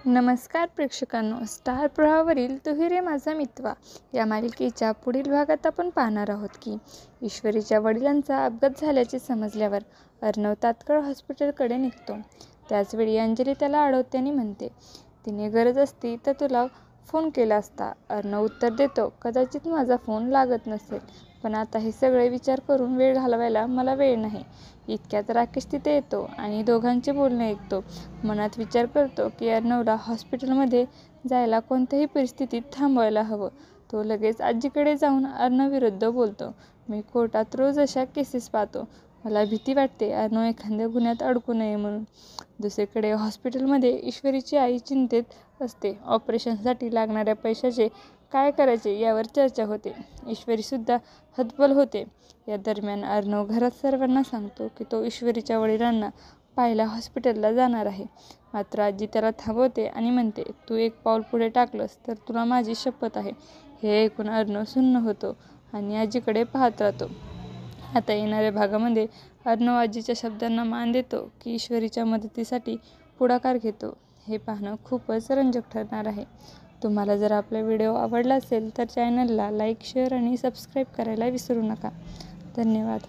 नमस्कार प्रेक्षकांनो, स्टार प्रवाहावरील तू ही रे माझा मितवा या मालिकेच्या पुढील भागात आपण पाहणार आहोत की ईश्वरीच्या वडिलांचा अपघात झाल्याचे समजल्यावर अर्णव तात्काळ हॉस्पिटलकडे निघतो. त्याचवेळी अंजली त्याला अडवते आणि म्हणते, तिने गरज असती तर तुला फोन केला असता. अर्णव उत्तर देतो, कदाचित माझा फोन लागत नसेल, पण आता हे सगळे विचार करून वेळ घालवायला मला वेळ नाही. इतक्यात राकेश तिथे येतो आणि दोघांचे बोलणे ऐकतो. मनात विचार करतो की अर्णवला हॉस्पिटलमध्ये जायला कोणत्याही परिस्थितीत थांबवायला हवं. तो लगेच आजीकडे जाऊन अर्णवविरुद्ध बोलतो, मी कोर्टात रोज अशा केसेस पाहतो. मला भीती वाटते अर्णव एखाद्या गुन्ह्यात अडकू नये म्हणून. दुसरीकडे हॉस्पिटलमध्ये ईश्वरीची आई चिंतेत असते. ऑपरेशनसाठी लागणाऱ्या पैशाचे काय करायचे यावर चर्चा होते. ईश्वरीसुद्धा हतबल होते. या दरम्यान अर्णव घरात सर्वांना सांगतो की तो ईश्वरीच्या वडिलांना पाहायला हॉस्पिटलला जाणार आहे. मात्र आजी त्याला थांबवते आणि म्हणते, तू एक पाऊल पुढे टाकलंस तर तुला माझी शपथ आहे. हे ऐकून अर्णव सुन्न होतो आणि आजीकडे पाहत राहतो. आता येणाऱ्या भागामध्ये अर्णव आजीच्या शब्दांना मान देतो की ईश्वरीच्या मदतीसाठी पुढाकार घेतो. हे पाहणं खूपच रंजक ठरणार आहे. तुम्हाला जर आपला व्हिडिओ आवडला असेल तर चॅनलला लाईक, शेअर आणि सबस्क्राईब करायला विसरू नका. धन्यवाद.